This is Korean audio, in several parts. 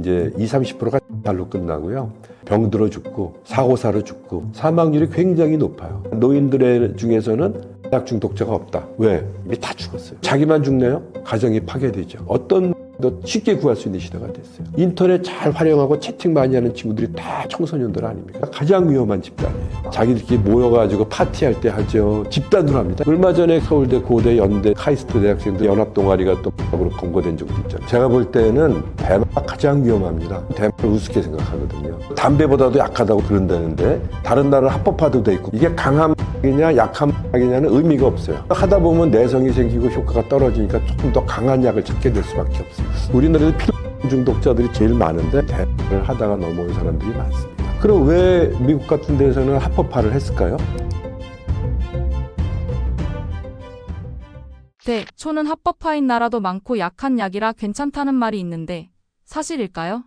이제 20-30%가 발로 끝나고요. 병들어 죽고 사고사로 죽고 사망률이 굉장히 높아요. 노인들 중에서는 약 중독자가 없다. 왜? 이미 다 죽었어요. 자기만 죽네요? 가정이 파괴되죠. 어떤 쉽게 구할 수 있는 시대가 됐어요. 인터넷 잘 활용하고 채팅 많이 하는 친구들이 다 청소년들 아닙니까? 가장 위험한 집단이에요. 자기들끼리 모여가지고 파티할 때 하죠. 집단으로 합니다. 얼마 전에 서울대, 고대, 연대, 카이스트 대학생들 연합동아리가 또 검거된 적도 있잖아요. 제가 볼 때는 대마가 가장 위험합니다. 대마를 우습게 생각하거든요. 담배보다도 약하다고 그런다는데 다른 나라는 합법화도 돼 있고 이게 강한 약이냐 약한 약이냐는 의미가 없어요. 하다 보면 내성이 생기고 효과가 떨어지니까 조금 더 강한 약을 찾게 될 수밖에 없어요. 우리나라에도 필로폰 중독자들이 제일 많은데 대마를 하다가 넘어온 사람들이 많습니다. 그럼 왜 미국 같은 데서는 합법화를 했을까요? 네, 초는 합법화인 나라도 많고 약한 약이라 괜찮다는 말이 있는데 사실일까요?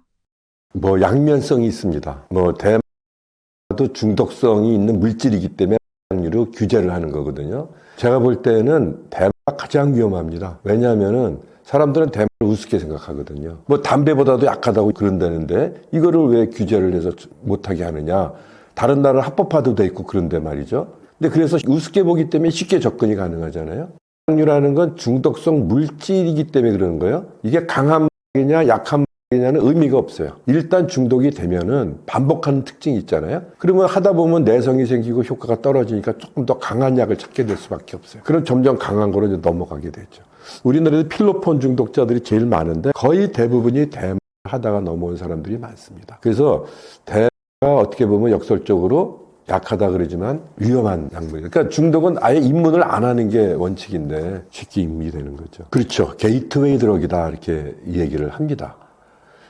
양면성이 있습니다. 대마도 중독성이 있는 물질이기 때문에 확률로 규제를 하는 거거든요. 제가 볼 때는 대마가 가장 위험합니다. 왜냐하면은 사람들은 대마를 우습게 생각하거든요. 담배보다도 약하다고 그런다는데 이거를 왜 규제를 해서 못하게 하느냐. 다른 나라는 합법화도 돼 있고 그런데 말이죠. 근데 그래서 우습게 보기 때문에 쉽게 접근이 가능하잖아요. 약류라는 건 중독성 물질이기 때문에 그러는 거예요. 이게 강한 약이냐 약한 약이냐는 의미가 없어요. 일단 중독이 되면은 반복하는 특징이 있잖아요. 그러면 하다 보면 내성이 생기고 효과가 떨어지니까 조금 더 강한 약을 찾게 될 수밖에 없어요. 그럼 점점 강한 거로 이제 넘어가게 되죠. 우리나라에도 필로폰 중독자들이 제일 많은데 거의 대부분이 대마를 하다가 넘어온 사람들이 많습니다. 그래서 대마가 어떻게 보면 역설적으로 약하다 그러지만 위험한 약물이에요. 그러니까 중독은 아예 입문을 안 하는 게 원칙인데 쉽게 입문이 되는 거죠. 그렇죠. 게이트웨이 드럭이다 이렇게 얘기를 합니다.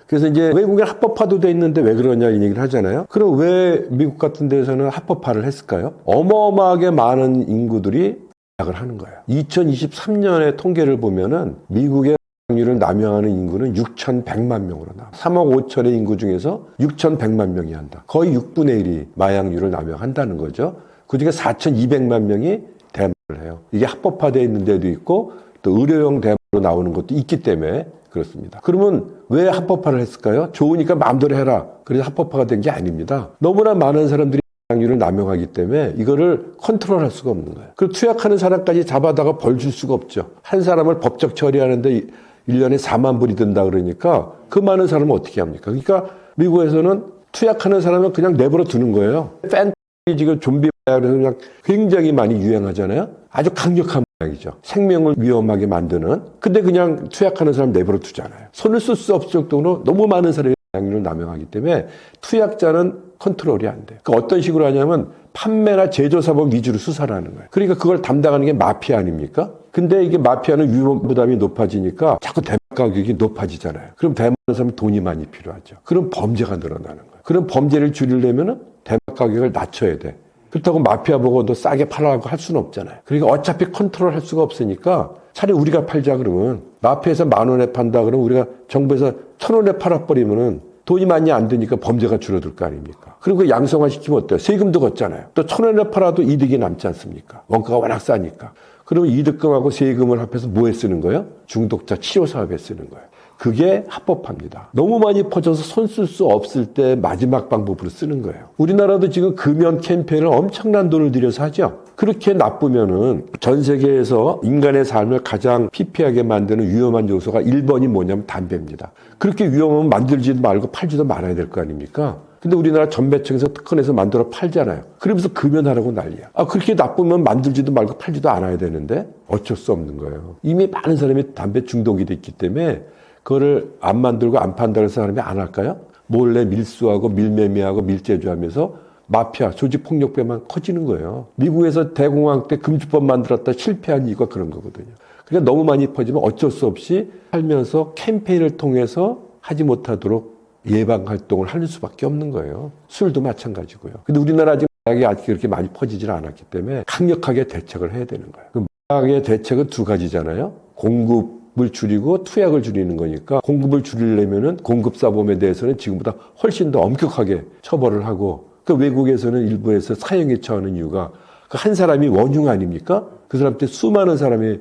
그래서 이제 외국에 합법화도 돼 있는데 왜 그러냐 이 얘기를 하잖아요. 그럼 왜 미국 같은 데서는 합법화를 했을까요? 어마어마하게 많은 인구들이 약을 하는 거예요. 2023년의 통계를 보면은 미국의 마약류를 남용하는 인구는 6,100만 명으로 나와. 3억 5천의 인구 중에서 6,100만 명이 한다. 거의 6분의 1이 마약류를 남용한다는 거죠. 그중에 4,200만 명이 대마를 해요. 이게 합법화되어 있는 데도 있고 또 의료용 대마로 나오는 것도 있기 때문에 그렇습니다. 그러면 왜 합법화를 했을까요? 좋으니까 마음대로 해라. 그래서 합법화가 된 게 아닙니다. 너무나 많은 사람들이 마약류를 남용하기 때문에 이거를 컨트롤할 수가 없는 거예요. 그리고 투약하는 사람까지 잡아다가 벌 줄 수가 없죠. 한 사람을 법적 처리하는데 1년에 4만 불이 든다 그러니까 그 많은 사람은 어떻게 합니까? 그러니까 미국에서는 투약하는 사람은 그냥 내버려 두는 거예요. 펜타닐이 지금 좀비 마약으로 그냥 굉장히 많이 유행하잖아요. 아주 강력한 마약이죠. 생명을 위험하게 만드는. 근데 그냥 투약하는 사람 내버려 두잖아요. 손을 쓸 수 없을 정도로 너무 많은 사람이 마약류를 남용하기 때문에 투약자는 컨트롤이 안 돼요. 그러니까 어떤 식으로 하냐면 판매나 제조사범 위주로 수사를 하는 거예요. 그러니까 그걸 담당하는 게 마피아 아닙니까? 근데 이게 마피아는 위험 부담이 높아지니까 자꾸 대마 가격이 높아지잖아요. 그럼 대마하는 사람은 돈이 많이 필요하죠. 그럼 범죄가 늘어나는 거예요. 그럼 범죄를 줄이려면 대마 가격을 낮춰야 돼. 그렇다고 마피아 보고 너 싸게 팔아라고 할 수는 없잖아요. 그러니까 어차피 컨트롤 할 수가 없으니까 차라리 우리가 팔자 그러면 마피아에서 10,000원에 판다 그러면 우리가 정부에서 1,000원에 팔아버리면은 돈이 많이 안 드니까 범죄가 줄어들 거 아닙니까? 그리고 양성화시키면 어때요? 세금도 걷잖아요. 또 1,000원에 팔아도 이득이 남지 않습니까? 원가가 워낙 싸니까. 그러면 이득금하고 세금을 합해서 뭐에 쓰는 거예요? 중독자 치료 사업에 쓰는 거예요. 그게 합법화입니다. 너무 많이 퍼져서 손 쓸 수 없을 때 마지막 방법으로 쓰는 거예요. 우리나라도 지금 금연 캠페인을 엄청난 돈을 들여서 하죠. 그렇게 나쁘면은 전 세계에서 인간의 삶을 가장 피폐하게 만드는 위험한 요소가 1번이 뭐냐면 담배입니다. 그렇게 위험하면 만들지도 말고 팔지도 말아야 될 거 아닙니까? 근데 우리나라 전매청에서 특허내서 만들어 팔잖아요. 그러면서 금연하라고 난리야. 그렇게 나쁘면 만들지도 말고 팔지도 않아야 되는데 어쩔 수 없는 거예요. 이미 많은 사람이 담배 중독이 됐기 때문에 그거를 안 만들고 안 판다는 사람이 안 할까요? 몰래 밀수하고 밀매매하고 밀제조하면서 마피아, 조직폭력배만 커지는 거예요. 미국에서 대공황 때 금주법 만들었다 실패한 이유가 그런 거거든요. 그러니까 너무 많이 퍼지면 어쩔 수 없이 살면서 캠페인을 통해서 하지 못하도록 예방활동을 하는 수밖에 없는 거예요. 술도 마찬가지고요. 근데 우리나라 아직 마약이 아직 그렇게 많이 퍼지질 않았기 때문에 강력하게 대책을 해야 되는 거예요. 그 마약의 대책은 두 가지잖아요. 공급을 줄이고 투약을 줄이는 거니까 공급을 줄이려면은 공급사범에 대해서는 지금보다 훨씬 더 엄격하게 처벌을 하고 그 외국에서는 일부에서 사형에 처하는 이유가 그 한 사람이 원흉 아닙니까? 그 사람 때 수많은 사람이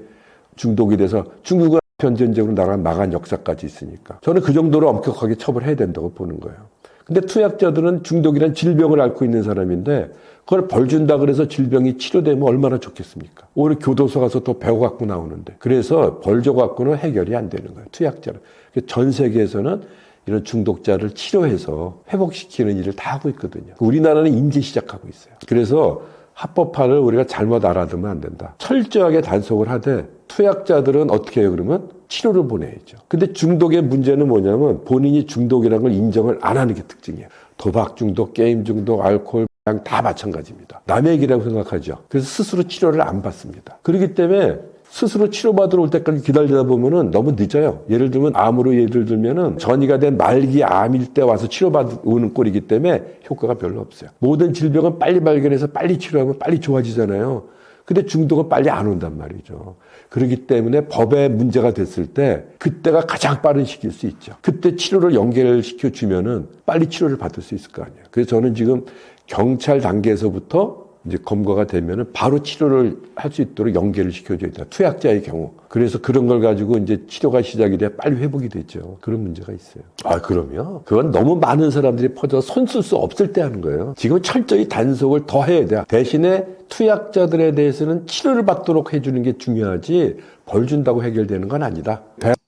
중독이 돼서 중국은 보편전적으로 나라를 망한 역사까지 있으니까 저는 그 정도로 엄격하게 처벌해야 된다고 보는 거예요. 근데 투약자들은 중독이란 질병을 앓고 있는 사람인데 그걸 벌 준다 그래서 질병이 치료되면 얼마나 좋겠습니까? 오히려 교도소 가서 또 배워갖고 나오는데 그래서 벌 줘갖고는 해결이 안 되는 거예요. 투약자는. 전 세계에서는 이런 중독자를 치료해서 회복시키는 일을 다 하고 있거든요. 우리나라는 이제 시작하고 있어요. 그래서 합법화를 우리가 잘못 알아두면 안 된다. 철저하게 단속을 하되 투약자들은 어떻게 해요 그러면? 치료를 보내야죠. 근데 중독의 문제는 뭐냐면 본인이 중독이라는 걸 인정을 안 하는 게 특징이에요. 도박 중독, 게임 중독, 알코올, 그냥 다 마찬가지입니다. 남의 얘기라고 생각하죠. 그래서 스스로 치료를 안 받습니다. 그렇기 때문에 스스로 치료받으러 올 때까지 기다리다 보면은 너무 늦어요. 예를 들면 암으로 예를 들면은 전이가 된 말기 암일 때 와서 치료받는 꼴이기 때문에 효과가 별로 없어요. 모든 질병은 빨리 발견해서 빨리 치료하면 빨리 좋아지잖아요. 근데 중독은 빨리 안 온단 말이죠. 그렇기 때문에 법에 문제가 됐을 때 그때가 가장 빠른 시기일 수 있죠. 그때 치료를 연결시켜 주면은 빨리 치료를 받을 수 있을 거 아니에요. 그래서 저는 지금 경찰 단계에서부터 이제 검거가 되면은 바로 치료를 할 수 있도록 연계를 시켜줘야 된다. 투약자의 경우. 그래서 그런 걸 가지고 이제 치료가 시작이 돼야 빨리 회복이 되죠. 그런 문제가 있어요. 그럼요. 그건 너무 많은 사람들이 퍼져서 손 쓸 수 없을 때 하는 거예요. 지금 철저히 단속을 더 해야 돼요. 대신에 투약자들에 대해서는 치료를 받도록 해주는 게 중요하지 벌 준다고 해결되는 건 아니다.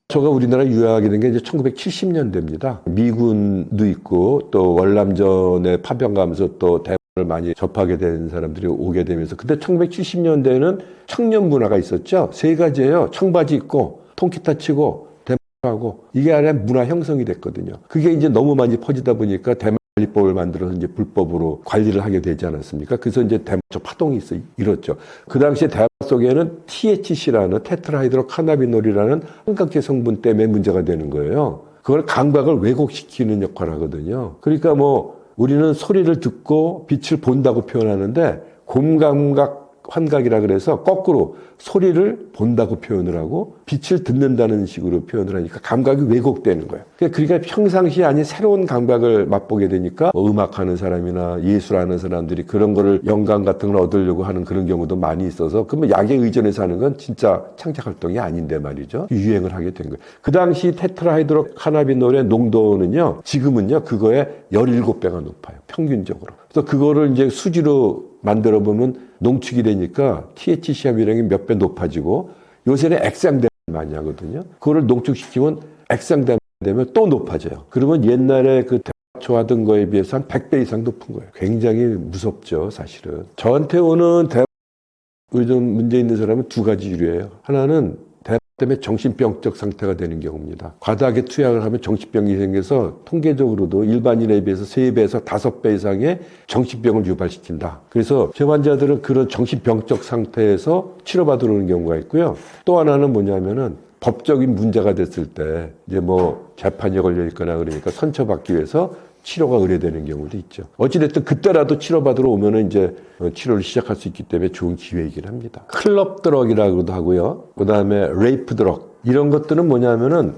대처가 우리나라 유행하게 된 게 이제 1970년대입니다. 미군도 있고 또 월남전에 파병 가면서 또 을 많이 접하게 된 사람들이 오게 되면서 그때 1970년대에는 청년 문화가 있었죠. 세 가지예요. 청바지 입고 통기타 치고 대마하고 이게 아니라 문화 형성이 됐거든요. 그게 이제 너무 많이 퍼지다 보니까 대마관리법을 만들어서 이제 불법으로 관리를 하게 되지 않았습니까? 그래서 이제 대마초 파동이 일었죠. 그 당시에 대마 속에는 THC라는 테트라하이드로 카나비놀이라는 한각제 성분 때문에 문제가 되는 거예요. 그걸 감각을 왜곡시키는 역할을 하거든요. 그러니까 우리는 소리를 듣고 빛을 본다고 표현하는데 곰감각 환각이라 그래서 거꾸로 소리를 본다고 표현을 하고 빛을 듣는다는 식으로 표현을 하니까 감각이 왜곡되는 거예요. 그러니까 평상시에 아닌 새로운 감각을 맛보게 되니까 음악하는 사람이나 예술하는 사람들이 그런 거를 영감 같은 걸 얻으려고 하는 그런 경우도 많이 있어서 그러면 약에 의존해서 하는 건 진짜 창작 활동이 아닌데 말이죠. 유행을 하게 된 거예요. 그 당시 테트라하이드로 카나비놀의 농도는요. 지금은요. 그거의 17배가 높아요. 평균적으로. 그래서 그거를 이제 수지로 만들어 보면 농축이 되니까 THC함이라는 게 몇 배 높아지고 요새는 액상담 많이 하거든요. 그거를 농축시키면 액상담 되면 또 높아져요. 그러면 옛날에 그 대마초 하던 거에 비해서 한 100배 이상 높은 거예요. 굉장히 무섭죠, 사실은. 저한테 오는 요즘 문제 있는 사람은 두 가지 유래예요. 하나는 대마 때문에 정신병적 상태가 되는 경우입니다. 과다하게 투약을 하면 정신병이 생겨서 통계적으로도 일반인에 비해서 3배에서 5배 이상의 정신병을 유발시킨다. 그래서 제 환자들은 그런 정신병적 상태에서 치료받으러 오는 경우가 있고요. 또 하나는 뭐냐면은 법적인 문제가 됐을 때 이제 재판이 걸려 있거나 그러니까 선처받기 위해서 치료가 의뢰되는 경우도 있죠. 어찌됐든 그때라도 치료받으러 오면은 이제 치료를 시작할 수 있기 때문에 좋은 기회이긴 합니다. 클럽 드럭이라고도 하고요. 그 다음에 레이프 드럭. 이런 것들은 뭐냐면은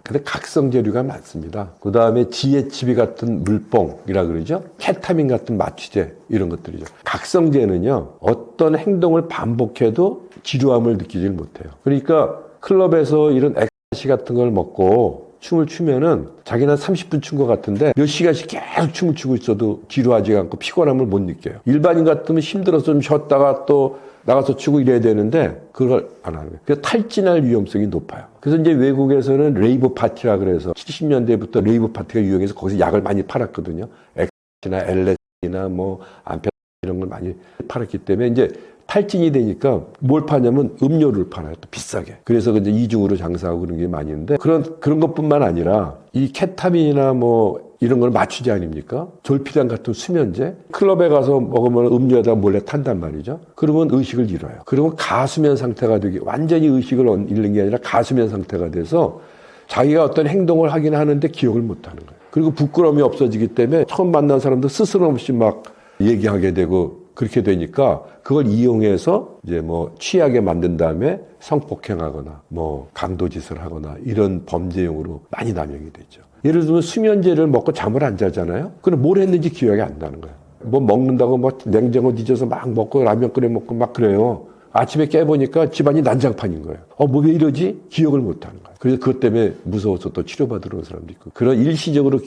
근데 각성제류가 많습니다. 그 다음에 GHB 같은 물뽕이라 그러죠. 케타민 같은 마취제 이런 것들이죠. 각성제는요. 어떤 행동을 반복해도 지루함을 느끼질 못해요. 그러니까 클럽에서 이런 엑스타시 같은 걸 먹고 춤을 추면은 자기는 30분 춘 것 같은데 몇 시간씩 계속 춤을 추고 있어도 지루하지 않고 피곤함을 못 느껴요. 일반인 같으면 힘들어서 좀 쉬었다가 또 나가서 추고 이래야 되는데 그걸 안 하는 거예요. 그래서 탈진할 위험성이 높아요. 그래서 이제 외국에서는 레이브 파티라 그래서 70년대부터 레이브 파티가 유행해서 거기서 약을 많이 팔았거든요. 엑스나 LSD나 암페 이런 걸 많이 팔았기 때문에 이제 탈진이 되니까 뭘 파냐면 음료를 팔아요. 또 비싸게. 그래서 이제 이중으로 장사하고 그런 게 많이 있는데 그런 것뿐만 아니라 이 케타민이나 이런 걸 마취제 아닙니까? 졸피뎀 같은 수면제. 클럽에 가서 먹으면 음료에다 몰래 탄단 말이죠. 그러면 의식을 잃어요. 그러면 가수면 상태가 되게 완전히 의식을 잃는 게 아니라 가수면 상태가 돼서 자기가 어떤 행동을 하긴 하는데 기억을 못 하는 거예요. 그리고 부끄러움이 없어지기 때문에 처음 만난 사람도 스스럼 없이 막 얘기하게 되고 그렇게 되니까 그걸 이용해서 이제 취하게 만든 다음에 성폭행하거나 강도짓을 하거나 이런 범죄용으로 많이 남용이 되죠. 예를 들면 수면제를 먹고 잠을 안 자잖아요. 그럼 뭘 했는지 기억이 안 나는 거예요. 먹는다고 냉장고 뒤져서 막 먹고 라면 끓여 먹고 막 그래요. 아침에 깨보니까 집안이 난장판인 거예요. 뭐 왜 이러지? 기억을 못 하는 거예요. 그래서 그것 때문에 무서워서 또 치료받으러 온 사람도 있고. 그런 일시적으로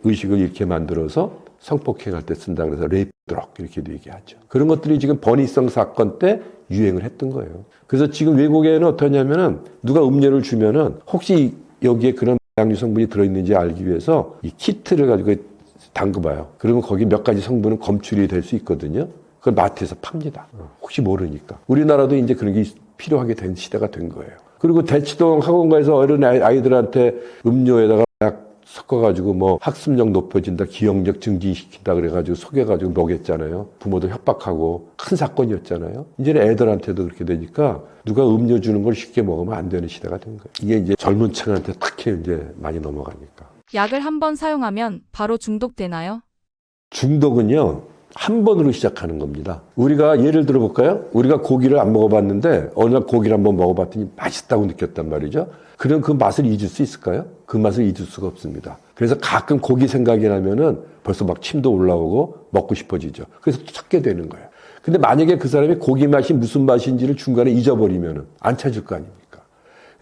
의식을 이렇게 만들어서 성폭행할 때 쓴다 그래서 레이프 드럭 이렇게도 얘기하죠. 그런 것들이 지금 버니성 사건 때 유행을 했던 거예요. 그래서 지금 외국에는 어떠냐면은 누가 음료를 주면은 혹시 여기에 그런 마약류 성분이 들어있는지 알기 위해서 이 키트를 가지고 담그봐요. 그러면 거기 몇 가지 성분은 검출이 될 수 있거든요. 그걸 마트에서 팝니다. 혹시 모르니까. 우리나라도 이제 그런 게 필요하게 된 시대가 된 거예요. 그리고 대치동 학원가에서 어린 아이들한테 음료에다가 약 섞어가지고 뭐 학습력 높여진다, 기억력 증진시킨다 그래가지고 속여가지고 먹였잖아요. 부모도 협박하고 큰 사건이었잖아요. 이제는 애들한테도 그렇게 되니까 누가 음료 주는 걸 쉽게 먹으면 안 되는 시대가 된 거예요. 이게 이제 젊은 층한테 특히 이제 많이 넘어가니까. 약을 한 번 사용하면 바로 중독되나요? 중독은요, 한 번으로 시작하는 겁니다. 우리가 예를 들어 볼까요? 우리가 고기를 안 먹어봤는데 어느 날 고기를 한번 먹어봤더니 맛있다고 느꼈단 말이죠. 그럼 그 맛을 잊을 수 있을까요? 그 맛을 잊을 수가 없습니다. 그래서 가끔 고기 생각이 나면은 벌써 막 침도 올라오고 먹고 싶어지죠. 그래서 또 찾게 되는 거예요. 근데 만약에 그 사람이 고기 맛이 무슨 맛인지를 중간에 잊어버리면은 안 찾을 거 아닙니까?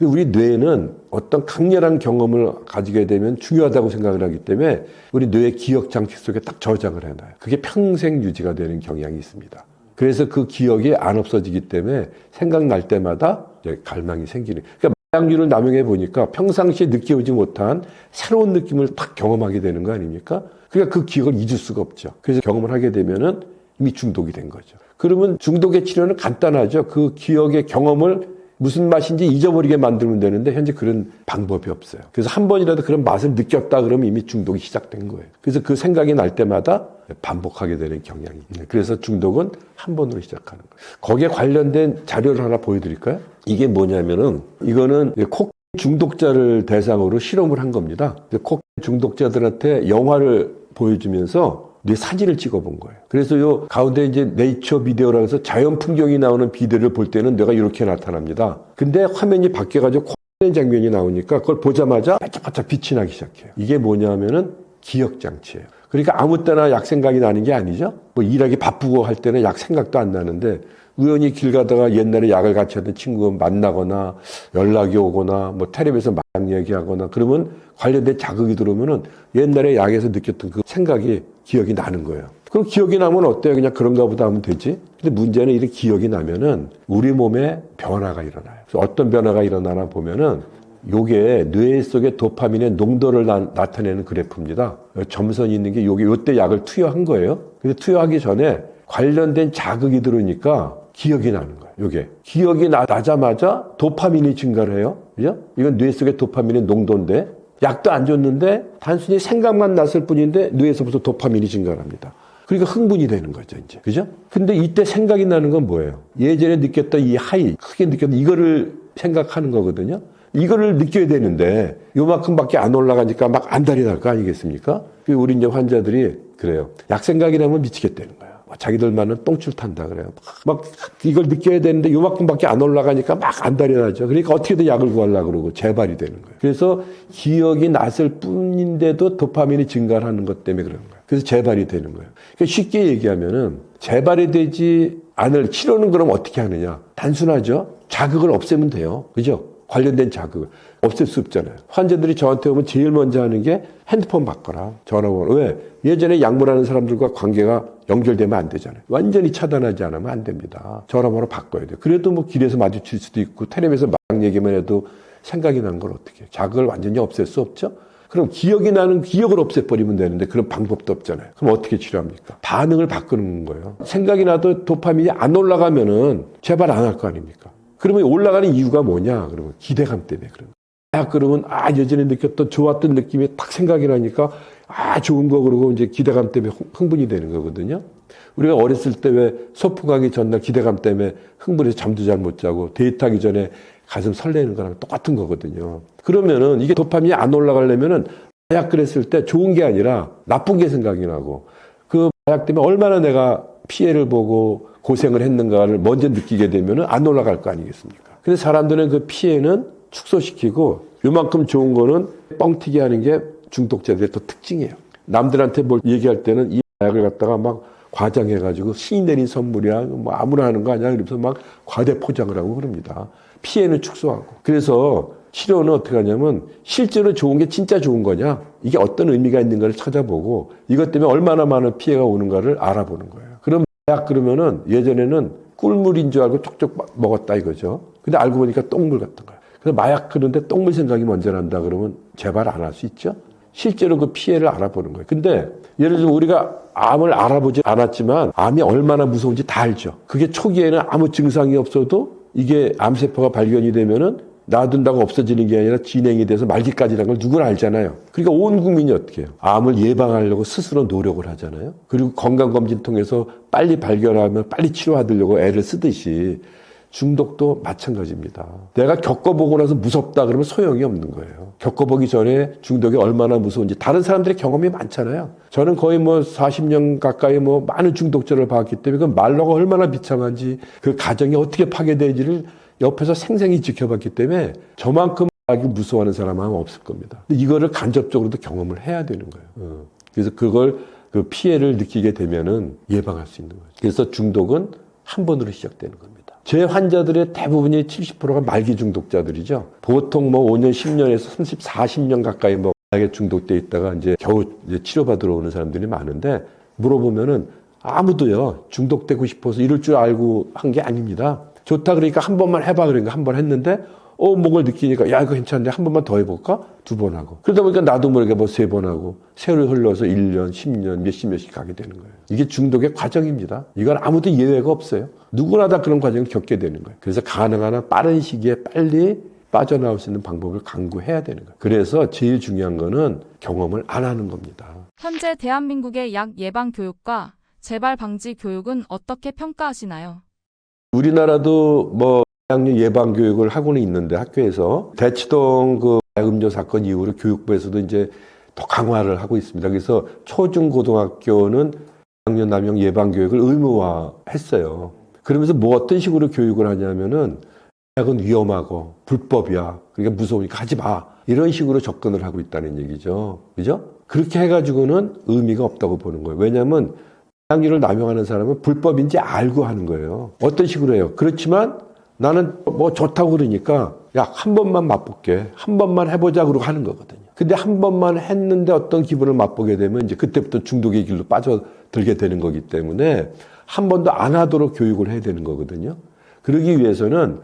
우리 뇌는 어떤 강렬한 경험을 가지게 되면 중요하다고 생각을 하기 때문에 우리 뇌의 기억 장치 속에 딱 저장을 해놔요. 그게 평생 유지가 되는 경향이 있습니다. 그래서 그 기억이 안 없어지기 때문에 생각날 때마다 갈망이 생기는. 그러니까 마약류를 남용해 보니까 평상시에 느껴보지 못한 새로운 느낌을 딱 경험하게 되는 거 아닙니까? 그러니까 그 기억을 잊을 수가 없죠. 그래서 경험을 하게 되면은 이미 중독이 된 거죠. 그러면 중독의 치료는 간단하죠. 그 기억의 경험을 무슨 맛인지 잊어버리게 만들면 되는데 현재 그런 방법이 없어요. 그래서 한 번이라도 그런 맛을 느꼈다 그러면 이미 중독이 시작된 거예요. 그래서 그 생각이 날 때마다 반복하게 되는 경향이 있어요. 그래서 중독은 한 번으로 시작하는 거예요. 거기에 관련된 자료를 하나 보여드릴까요? 이게 뭐냐면은 이거는 코케인 중독자를 대상으로 실험을 한 겁니다. 코케인 중독자들한테 영화를 보여주면서 내 사진을 찍어본 거예요. 그래서 요 가운데 이제 네이처 비디오라고 해서 자연 풍경이 나오는 비디오를 볼 때는 뇌가 이렇게 나타납니다. 근데 화면이 바뀌어가지고 코는 장면이 나오니까 그걸 보자마자 반짝반짝 빛이 나기 시작해요. 이게 뭐냐면은 기억 장치예요. 그러니까 아무 때나 약 생각이 나는 게 아니죠. 뭐 일하기 바쁘고 할 때는 약 생각도 안 나는데 우연히 길 가다가 옛날에 약을 같이 하던 친구 만나거나 연락이 오거나 뭐 텔레비에서 마약 얘기하거나 그러면 관련된 자극이 들어오면은 옛날에 약에서 느꼈던 그 생각이 기억이 나는 거예요. 그럼 기억이 나면 어때요? 그냥 그런가 보다 하면 되지. 근데 문제는 이렇게 기억이 나면은 우리 몸에 변화가 일어나요. 그래서 어떤 변화가 일어나나 보면은 요게 뇌 속의 도파민의 농도를 나타내는 그래프입니다. 점선이 있는 게 요때 약을 투여한 거예요. 근데 투여하기 전에 관련된 자극이 들어오니까 기억이 나는 거예요. 요게. 기억이 나자마자 도파민이 증가를 해요. 그죠? 이건 뇌 속의 도파민의 농도인데 약도 안 줬는데 단순히 생각만 났을 뿐인데 뇌에서부터 도파민이 증가를 합니다. 그러니까 흥분이 되는 거죠, 이제. 그죠? 근데 이때 생각이 나는 건 뭐예요? 예전에 느꼈던 이 하이, 크게 느꼈던 이거를 생각하는 거거든요. 이거를 느껴야 되는데 요만큼밖에 안 올라가니까 막 안달이 날 거 아니겠습니까? 우리 이제 환자들이 그래요. 약 생각이 나면 미치겠다는 거예요. 자기들만은 똥줄 탄다 그래요. 막 이걸 느껴야 되는데 요만큼밖에 안 올라가니까 막 안달이 나죠. 그러니까 어떻게든 약을 구하려고 그러고 재발이 되는 거예요. 그래서 기억이 났을 뿐인데도 도파민이 증가하는 것 때문에 그런 거예요. 그래서 재발이 되는 거예요. 그러니까 쉽게 얘기하면은 재발이 되지 않을 치료는 그럼 어떻게 하느냐? 단순하죠. 자극을 없애면 돼요. 그죠? 관련된 자극을 없앨 수 없잖아요. 환자들이 저한테 오면 제일 먼저 하는 게 핸드폰 바꿔라. 전화번호. 왜? 예전에 약물하는 사람들과 관계가 연결되면 안 되잖아요. 완전히 차단하지 않으면 안 됩니다. 전화번호 바꿔야 돼요. 그래도 뭐 길에서 마주칠 수도 있고 텔레비에서 막 얘기만 해도 생각이 나는 걸 어떻게 해요? 자극을 완전히 없앨 수 없죠? 그럼 기억이 나는 기억을 없애버리면 되는데 그런 방법도 없잖아요. 그럼 어떻게 치료합니까? 반응을 바꾸는 거예요. 생각이 나도 도파민이 안 올라가면은 재발 안 할 거 아닙니까? 그러면 올라가는 이유가 뭐냐? 그러면 기대감 때문에 그런 거예요. 그러면 예전에 느꼈던 좋았던 느낌이 딱 생각이 나니까 좋은 거 그러고 이제 기대감 때문에 흥분이 되는 거거든요. 우리가 어렸을 때 왜 소풍 가기 전날 기대감 때문에 흥분해서 잠도 잘 못 자고 데이트하기 전에 가슴 설레는 거랑 똑같은 거거든요. 그러면은 이게 도파민이 안 올라가려면은 마약 그랬을 때 좋은 게 아니라 나쁜 게 생각이 나고 그 마약 때문에 얼마나 내가 피해를 보고 고생을 했는가를 먼저 느끼게 되면은 안 올라갈 거 아니겠습니까? 그래서 사람들은 그 피해는 축소시키고 요만큼 좋은 거는 뻥튀기 하는 게 중독자들의 또 특징이에요. 남들한테 뭘 얘기할 때는 이 마약을 갖다가 막 과장해가지고 신이 내린 선물이야 뭐 아무나 하는 거 아니야 이러면서 막 과대 포장을 하고 그럽니다. 피해는 축소하고. 그래서 치료는 어떻게 하냐면 실제로 좋은 게 진짜 좋은 거냐 이게 어떤 의미가 있는가를 찾아보고 이것 때문에 얼마나 많은 피해가 오는가를 알아보는 거예요. 그럼 마약 그러면은 예전에는 꿀물인 줄 알고 촉촉 먹었다 이거죠. 근데 알고 보니까 똥물 같은 거예요. 그래서 마약 그런데 똥물 생각이 먼저 난다 그러면 재발 안 할 수 있죠. 실제로 그 피해를 알아보는 거예요. 근데 예를 들어 우리가 암을 알아보지 않았지만 암이 얼마나 무서운지 다 알죠. 그게 초기에는 아무 증상이 없어도 이게 암세포가 발견이 되면은 놔둔다고 없어지는 게 아니라 진행이 돼서 말기까지라는 걸 누구나 알잖아요. 그러니까 온 국민이 어떻게 해요? 암을 예방하려고 스스로 노력을 하잖아요. 그리고 건강검진 통해서 빨리 발견하면 빨리 치료하려고 애를 쓰듯이 중독도 마찬가지입니다. 내가 겪어보고 나서 무섭다 그러면 소용이 없는 거예요. 겪어보기 전에 중독이 얼마나 무서운지 다른 사람들의 경험이 많잖아요. 저는 거의 뭐 40년 가까이 뭐 많은 중독자를 봤기 때문에 그 말로가 얼마나 비참한지 그 가정이 어떻게 파괴되는지를 옆에서 생생히 지켜봤기 때문에 저만큼 무서워하는 사람은 아마 없을 겁니다. 근데 이거를 간접적으로도 경험을 해야 되는 거예요. 그래서 그걸 그 피해를 느끼게 되면은 예방할 수 있는 거죠. 그래서 중독은 한 번으로 시작되는 겁니다. 제 환자들의 대부분이 70%가 말기 중독자들이죠. 보통 뭐 5년, 10년에서 30, 40년 가까이 뭐 마약에 중독돼 있다가 이제 겨우 이제 치료받으러 오는 사람들이 많은데 물어보면은 아무도요 중독되고 싶어서 이럴 줄 알고 한 게 아닙니다. 좋다 그러니까 한 번만 해봐 그러니까 한 번 했는데 목을 느끼니까 야 이거 괜찮은데 한 번만 더 해볼까? 2번 하고 그러다 보니까 나도 모르게 뭐 3번 하고 세월이 흘러서 1년, 10년, 몇십 가게 되는 거예요. 이게 중독의 과정입니다. 이건 아무도 예외가 없어요. 누구나 다 그런 과정을 겪게 되는 거예요. 그래서 가능한 한 빠른 시기에 빨리 빠져나올 수 있는 방법을 강구해야 되는 거예요. 그래서 제일 중요한 거는 경험을 안 하는 겁니다. 현재 대한민국의 약 예방 교육과 재발 방지 교육은 어떻게 평가하시나요? 우리나라도 뭐 마약류 예방 교육을 하고는 있는데 학교에서 대치동 그 음료 사건 이후로 교육부에서도 이제 더 강화를 하고 있습니다. 그래서 초중 고등학교는 마약류 남용 예방 교육을 의무화했어요. 그러면서 뭐 어떤 식으로 교육을 하냐면은 마약은 위험하고 불법이야. 그러니까 무서우니까 하지 마. 이런 식으로 접근을 하고 있다는 얘기죠. 그죠? 그렇게 해가지고는 의미가 없다고 보는 거예요. 왜냐하면 마약류를 남용하는 사람은 불법인지 알고 하는 거예요. 어떤 식으로 해요? 그렇지만 나는 뭐 좋다고 그러니까 야, 한 번만 맛볼게. 한 번만 해보자 그러고 하는 거거든요. 근데 한 번만 했는데 어떤 기분을 맛보게 되면 이제 그때부터 중독의 길로 빠져들게 되는 거기 때문에 한 번도 안 하도록 교육을 해야 되는 거거든요. 그러기 위해서는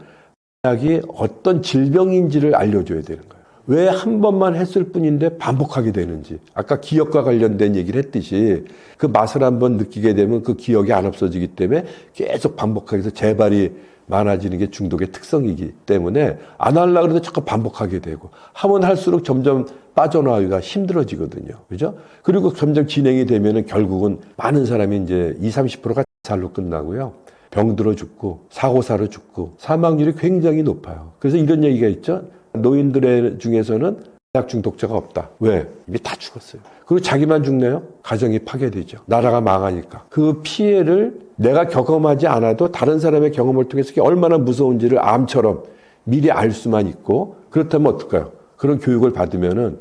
마약이 어떤 질병인지를 알려줘야 되는 거예요. 왜 한 번만 했을 뿐인데 반복하게 되는지. 아까 기억과 관련된 얘기를 했듯이 그 맛을 한번 느끼게 되면 그 기억이 안 없어지기 때문에 계속 반복하게 해서 재발이 많아지는 게 중독의 특성이기 때문에 안 하려고 해도 자꾸 반복하게 되고 하면 할수록 점점 빠져나오기가 힘들어지거든요. 그죠? 그리고 점점 진행이 되면은 결국은 많은 사람이 이제 20, 30%가 자살로 끝나고요. 병들어 죽고 사고사로 죽고 사망률이 굉장히 높아요. 그래서 이런 얘기가 있죠. 노인들 중에서는 마약 중독자가 없다. 왜? 이미 다 죽었어요. 그리고 자기만 죽네요? 가정이 파괴되죠. 나라가 망하니까. 그 피해를 내가 경험하지 않아도 다른 사람의 경험을 통해서 그게 얼마나 무서운지를 암처럼 미리 알 수만 있고 그렇다면 어떨까요? 그런 교육을 받으면은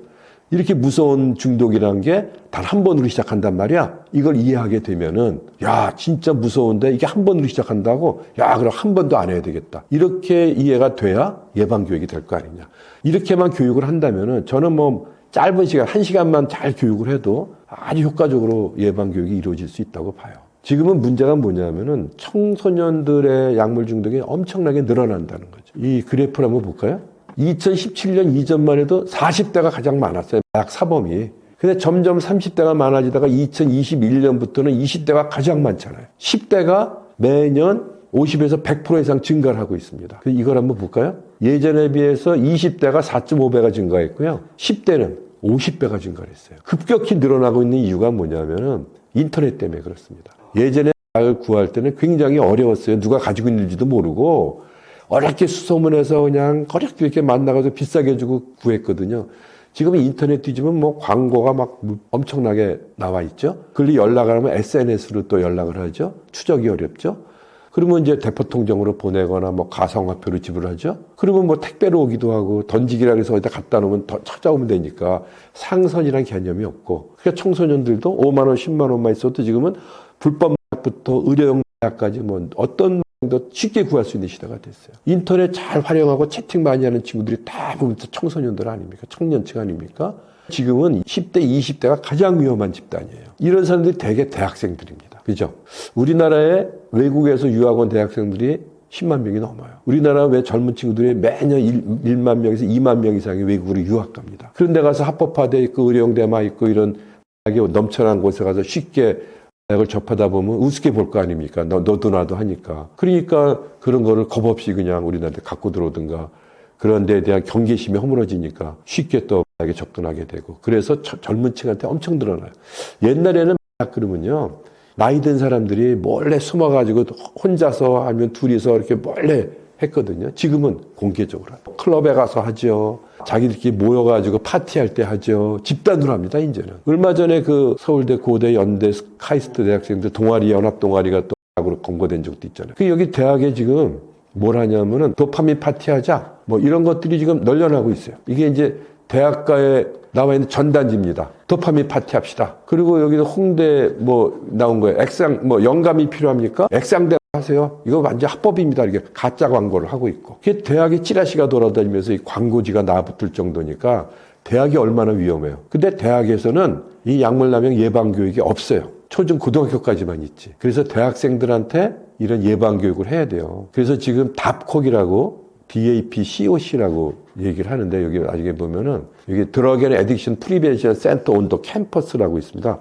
이렇게 무서운 중독이라는 게 단 한 번으로 시작한단 말이야. 이걸 이해하게 되면은 야 진짜 무서운데 이게 한 번으로 시작한다고? 야 그럼 한 번도 안 해야 되겠다. 이렇게 이해가 돼야 예방교육이 될 거 아니냐. 이렇게만 교육을 한다면은 저는 뭐 짧은 시간, 1시간만 잘 교육을 해도 아주 효과적으로 예방교육이 이루어질 수 있다고 봐요. 지금은 문제가 뭐냐면은 청소년들의 약물 중독이 엄청나게 늘어난다는 거죠. 이 그래프를 한번 볼까요? 2017년 이전만 해도 40대가 가장 많았어요. 마약 사범이. 근데 점점 30대가 많아지다가 2021년부터는 20대가 가장 많잖아요. 10대가 매년 50에서 100% 이상 증가를 하고 있습니다. 이걸 한번 볼까요? 예전에 비해서 20대가 4.5배가 증가했고요. 10대는 50배가 증가를 했어요. 급격히 늘어나고 있는 이유가 뭐냐면은 인터넷 때문에 그렇습니다. 예전에 약을 구할 때는 굉장히 어려웠어요. 누가 가지고 있는지도 모르고 어렵게 수소문해서 그냥 어렵게 이렇게 만나가지고 비싸게 주고 구했거든요. 지금 인터넷 뒤지면 뭐 광고가 막 엄청나게 나와 있죠. 그리고 연락을 하면 SNS로 또 연락을 하죠. 추적이 어렵죠. 그러면 이제 대포통장으로 보내거나 뭐 가상화폐로 지불하죠. 그러면 뭐 택배로 오기도 하고 던지기라 해서 어디다 갖다 놓으면 더 찾아오면 되니까 상선이란 개념이 없고. 그러니까 청소년들도 5만 원, 10만 원만 있어도 지금은 불법부터 의료용 약까지 뭐 어떤 도 쉽게 구할 수 있는 시대가 됐어요. 인터넷 잘 활용하고 채팅 많이 하는 친구들이 다 보면 청소년들 아닙니까? 청년층 아닙니까? 지금은 10대, 20대가 가장 위험한 집단이에요. 이런 사람들이 대개 대학생들입니다. 그죠? 우리나라에 외국에서 유학원 대학생들이 10만 명이 넘어요. 우리나라 왜 젊은 친구들이 매년 1만 명에서 2만 명 이상이 외국으로 유학 갑니다. 그런 데 가서 합법화돼 있고 의료용대마 있고 이런 넘쳐난 곳에 가서 쉽게 대학을 접하다 보면 우습게 볼 거 아닙니까? 너도 나도 하니까. 그러니까 그런 거를 겁 없이 그냥 우리나라에 갖고 들어오든가 그런 데에 대한 경계심이 허물어지니까 쉽게 또 대학에 접근하게 되고. 그래서 젊은 층한테 엄청 늘어나요. 옛날에는 그러면요. 나이 든 사람들이 몰래 숨어가지고 혼자서 아니면 둘이서 이렇게 몰래 했거든요. 지금은 공개적으로 하죠. 클럽에 가서 하죠. 자기들끼리 모여가지고 파티할 때 하죠. 집단으로 합니다, 이제는. 얼마 전에 그 서울대, 고대, 연대, 카이스트 대학생들 동아리, 연합 동아리가 또 대학으로 검거된 적도 있잖아요. 그 여기 대학에 지금 뭘 하냐면은 도파민 파티하자. 뭐 이런 것들이 지금 널려나고 있어요. 이게 이제 대학가에 나와 있는 전단지입니다. 도파민 파티 합시다. 그리고 여기도 홍대 뭐 나온 거예요. 뭐 영감이 필요합니까? 액상대 하세요. 이거 완전 합법입니다. 이렇게 가짜 광고를 하고 있고. 그게 대학에 찌라시가 돌아다니면서 이 광고지가 나붙을 정도니까 대학이 얼마나 위험해요. 근데 대학에서는 이 약물남용 예방교육이 없어요. 초중 고등학교까지만 있지. 그래서 대학생들한테 이런 예방교육을 해야 돼요. 그래서 지금 DAPCO라고 DAPCOC라고 얘기를 하는데 여기 나중에 보면은 여기 드러그 앤 애딕션 프리벤션 센터 온 더 캠퍼스라고 있습니다.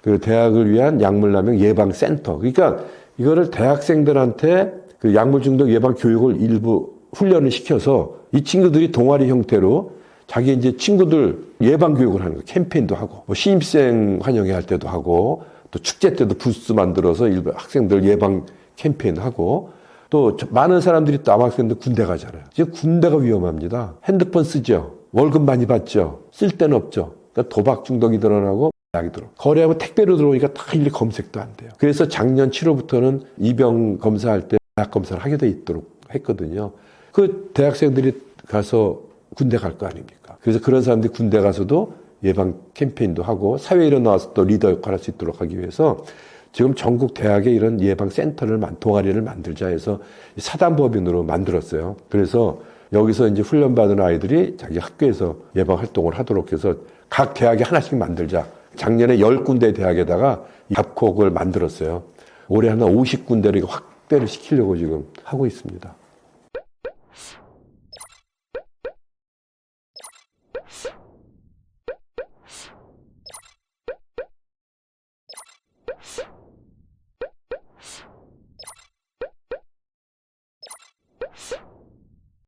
그 대학을 위한 약물남용 예방 센터. 그러니까 이거를 대학생들한테 그 약물 중독 예방 교육을 일부 훈련을 시켜서 이 친구들이 동아리 형태로 자기 이제 친구들 예방 교육을 하는 거예요. 캠페인도 하고 뭐 신입생 환영회 할 때도 하고 또 축제 때도 부스 만들어서 일부 학생들 예방 캠페인 하고 또 많은 사람들이 또 남학생들 군대 가잖아요. 지금 군대가 위험합니다. 핸드폰 쓰죠. 월급 많이 받죠. 쓸 데는 없죠. 그러니까 도박 중독이 드러나고 약이 들어. 거래하고 택배로 들어오니까 다 일일이 검색도 안 돼요. 그래서 작년 7월부터는 이병 검사할 때 약 검사를 하게 돼 있도록 했거든요. 그 대학생들이 가서 군대 갈 거 아닙니까? 그래서 그런 사람들이 군대 가서도 예방 캠페인도 하고 사회에 일어나서 또 리더 역할을 할 수 있도록 하기 위해서 지금 전국 대학에 이런 예방 센터를 동아리를 만들자 해서 사단법인으로 만들었어요. 그래서 여기서 이제 훈련받은 아이들이 자기 학교에서 예방 활동을 하도록 해서 각 대학에 하나씩 만들자. 작년에 10군데 대학에다가 이 DAPCO를 만들었어요. 올해 한 50군데를 확대를 시키려고 지금 하고 있습니다.